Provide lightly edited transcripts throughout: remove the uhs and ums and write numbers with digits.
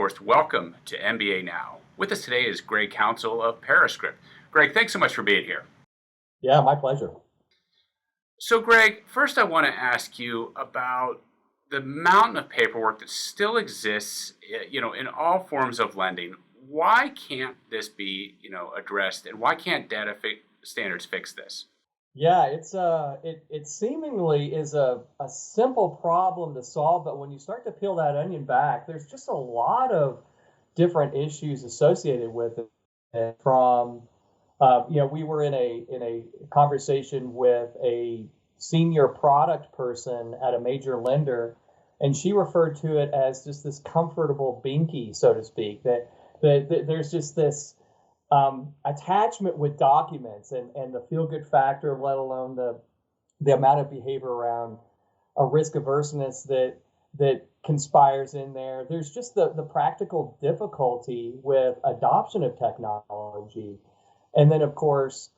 course, welcome to MBANow. With us today is Greg Council of Parascript. Greg, thanks so much for being here. Yeah, my pleasure. So, Greg, first I want to ask you about the mountain of paperwork that still exists, in all forms of lending. Why can't this be, addressed, and why can't data standards fix this? Yeah, it seemingly is a simple problem to solve, but when you start to peel that onion back, there's just a lot of different issues associated with it. And from we were in a conversation with a senior product person at a major lender, and she referred to it as just this comfortable binky, so to speak. That there's just this attachment with documents and the feel good factor, let alone the amount of behavior around a risk averseness that conspires in there. There's just the practical difficulty with adoption of technology. And then, of course,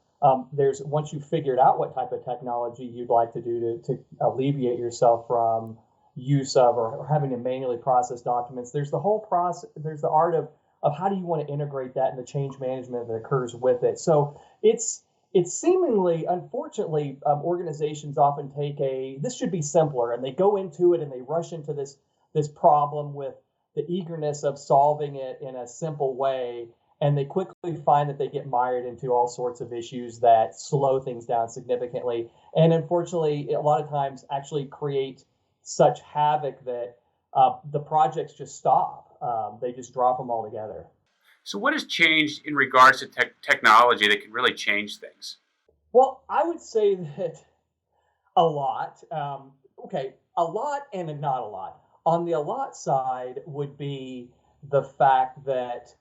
there's once you've figured out what type of technology you'd like to do to alleviate yourself from use of or having to manually process documents, there's the whole process, there's the art of how do you want to integrate that and the change management that occurs with it. So it's seemingly, unfortunately, organizations often take this should be simpler, and they go into it and they rush into this problem with the eagerness of solving it in a simple way, and they quickly find that they get mired into all sorts of issues that slow things down significantly, and unfortunately, a lot of times actually create such havoc that the projects just stop. They just drop them all together. So, what has changed in regards to technology that can really change things? Well, I would say that a lot. A lot and not a lot. On the a lot side would be the fact that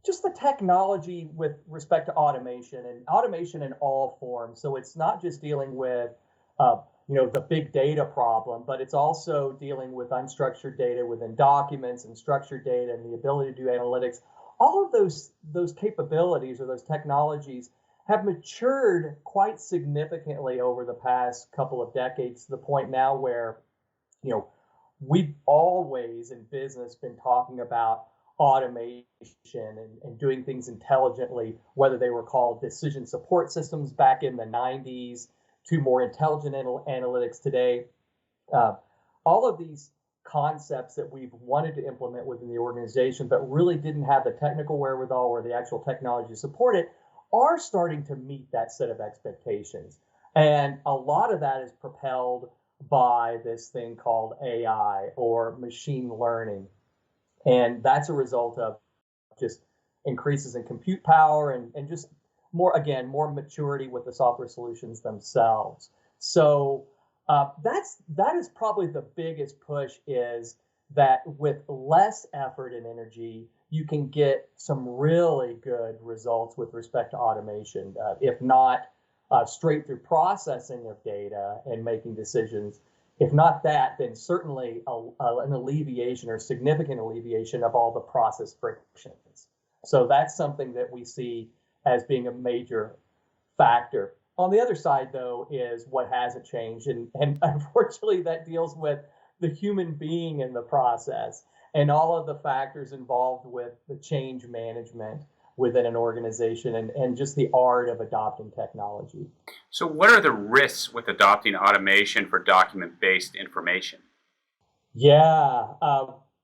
just the technology with respect to automation and automation in all forms. So it's not just dealing with the big data problem, but it's also dealing with unstructured data within documents and structured data and the ability to do analytics. All of those capabilities or those technologies have matured quite significantly over the past couple of decades to the point now where, we've always in business been talking about automation and doing things intelligently, whether they were called decision support systems back in the 90s to more intelligent analytics today. All of these concepts that we've wanted to implement within the organization, but really didn't have the technical wherewithal or the actual technology to support it, are starting to meet that set of expectations. And a lot of that is propelled by this thing called AI or machine learning. And that's a result of just increases in compute power and just more maturity with the software solutions themselves. So that is probably the biggest push, is that with less effort and energy, you can get some really good results with respect to automation, if not straight through processing of data and making decisions. If not that, then certainly an alleviation or significant alleviation of all the process frictions. So that's something that we see as being a major factor. On the other side, though, is what hasn't changed. And unfortunately, that deals with the human being in the process and all of the factors involved with the change management within an organization and just the art of adopting technology. So, what are the risks with adopting automation for document-based information? Yeah,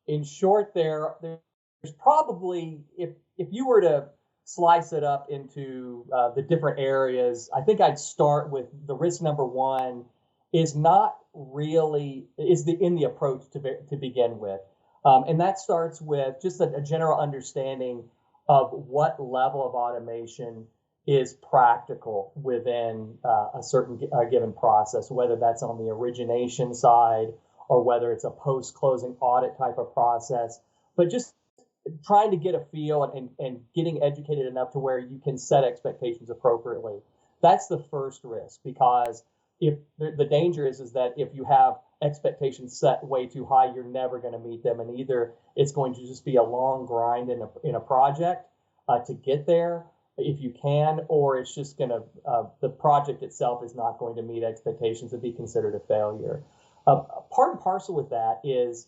in short, there's probably, if you were to slice it up into the different areas, I think I'd start with the risk number one is not really in the approach to begin with, and that starts with just a general understanding of what level of automation is practical within a certain given process, whether that's on the origination side or whether it's a post-closing audit type of process, but just trying to get a feel and getting educated enough to where you can set expectations appropriately. That's the first risk, because if the danger is that if you have expectations set way too high, you're never going to meet them, and either it's going to just be a long grind in a project to get there if you can, or it's just going to the project itself is not going to meet expectations and be considered a failure. Part and parcel with that is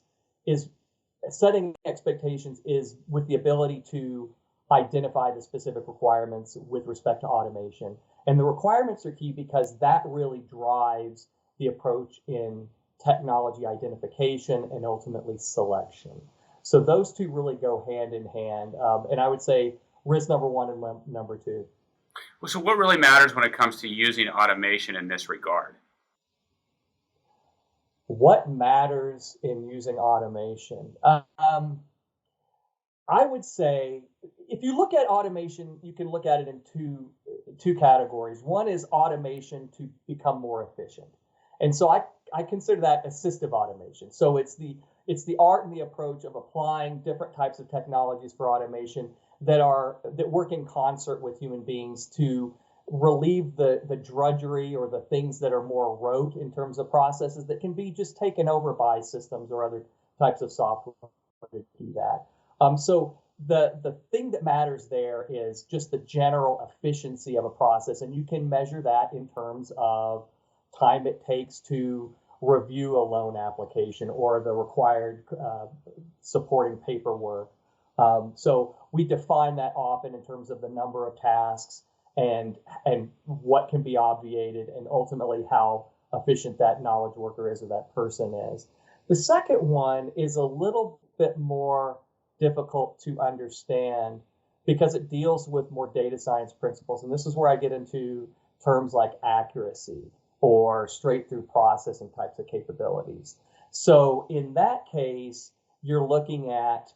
setting expectations is with the ability to identify the specific requirements with respect to automation. And the requirements are key because that really drives the approach in technology identification and ultimately selection. So those two really go hand in hand. And I would say risk number one and number two. Well, so what really matters when it comes to using automation in this regard? What matters in using automation? I would say if you look at automation, you can look at it in two categories. One is automation to become more efficient. And so I consider that assistive automation. So it's the art and the approach of applying different types of technologies for automation that work in concert with human beings to relieve the drudgery or the things that are more rote in terms of processes that can be just taken over by systems or other types of software to do that. So the thing that matters there is just the general efficiency of a process, and you can measure that in terms of time it takes to review a loan application or the required supporting paperwork. So we define that often in terms of the number of tasks and what can be obviated, and ultimately how efficient that knowledge worker is or that person is. The second one is a little bit more difficult to understand because it deals with more data science principles. And this is where I get into terms like accuracy or straight through processing types of capabilities. So in that case, you're looking at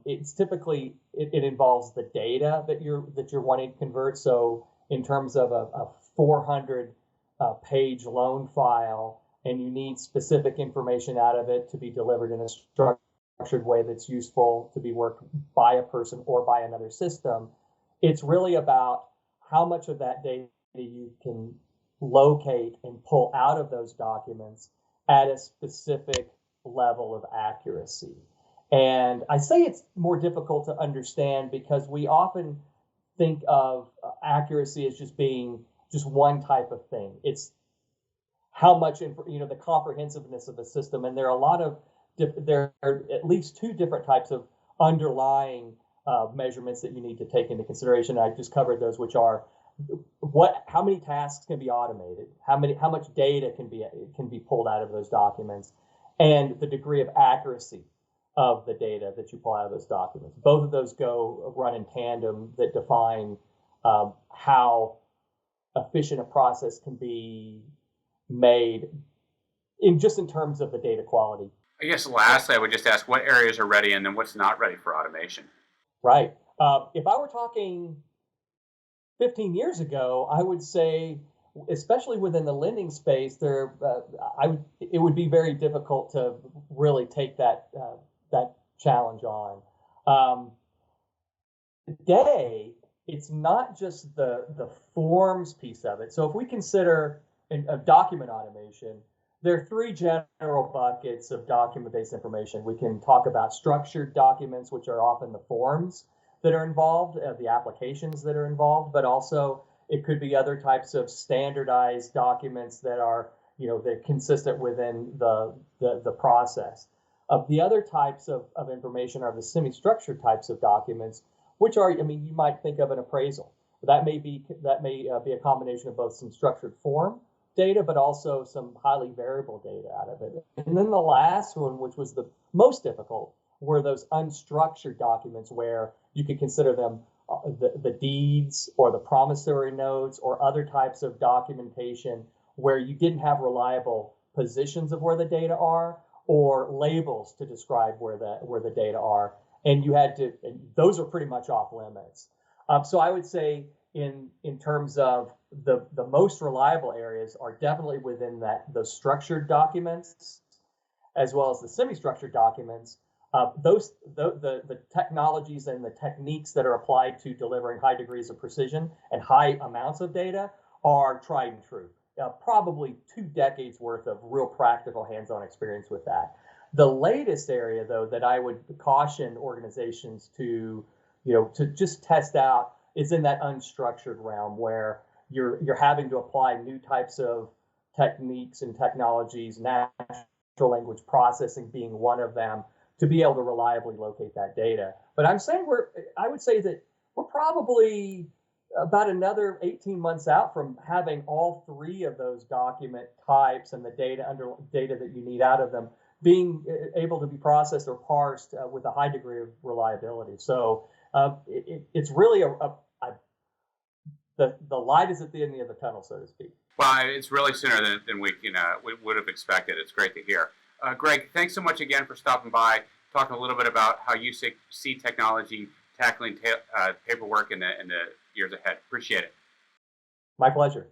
it's typically it involves the data that you're wanting to convert. So in terms of a 400 page loan file, and you need specific information out of it to be delivered in a structured way that's useful to be worked by a person or by another system. It's really about how much of that data you can locate and pull out of those documents at a specific level of accuracy. And I say it's more difficult to understand because we often think of accuracy as just being just one type of thing. It's how much, the comprehensiveness of the system. And there are there are at least two different types of underlying measurements that you need to take into consideration. I just covered those, which are how many tasks can be automated, how much data can be pulled out of those documents, and the degree of accuracy of the data that you pull out of those documents. Both of those run in tandem that define how efficient a process can be made in terms of the data quality. I guess lastly, I would just ask what areas are ready and then what's not ready for automation. Right. If I were talking 15 years ago, I would say, especially within the lending space, it would be very difficult to really take that challenge on. Today, it's not just the forms piece of it. So if we consider document automation, there are three general buckets of document-based information. We can talk about structured documents, which are often the forms that are involved, the applications that are involved, but also it could be other types of standardized documents that are, they're consistent within the process. The other types of information are the semi-structured types of documents, which are, you might think of an appraisal. That may be a combination of both some structured form data, but also some highly variable data out of it. And then the last one, which was the most difficult, were those unstructured documents where you could consider them the deeds or the promissory notes or other types of documentation where you didn't have reliable positions of where the data are or labels to describe where the data are. And those are pretty much off limits. So I would say in terms of the most reliable areas are definitely within those structured documents, as well as the semi-structured documents. The technologies and the techniques that are applied to delivering high degrees of precision and high amounts of data are tried and true. Probably 2 decades worth of real practical hands-on experience with that. The latest area, though, that I would caution organizations to just test out is in that unstructured realm where you're having to apply new types of techniques and technologies, natural language processing being one of them, to be able to reliably locate that data. But I would say that we're probably about another 18 months out from having all three of those document types and the data that you need out of them being able to be processed or parsed with a high degree of reliability. So it's really the light is at the end of the tunnel, so to speak. Well, it's really sooner than we would have expected. It's great to hear. Greg, thanks so much again for stopping by, talking a little bit about how you see technology tackling paperwork in the years ahead. Appreciate it. My pleasure.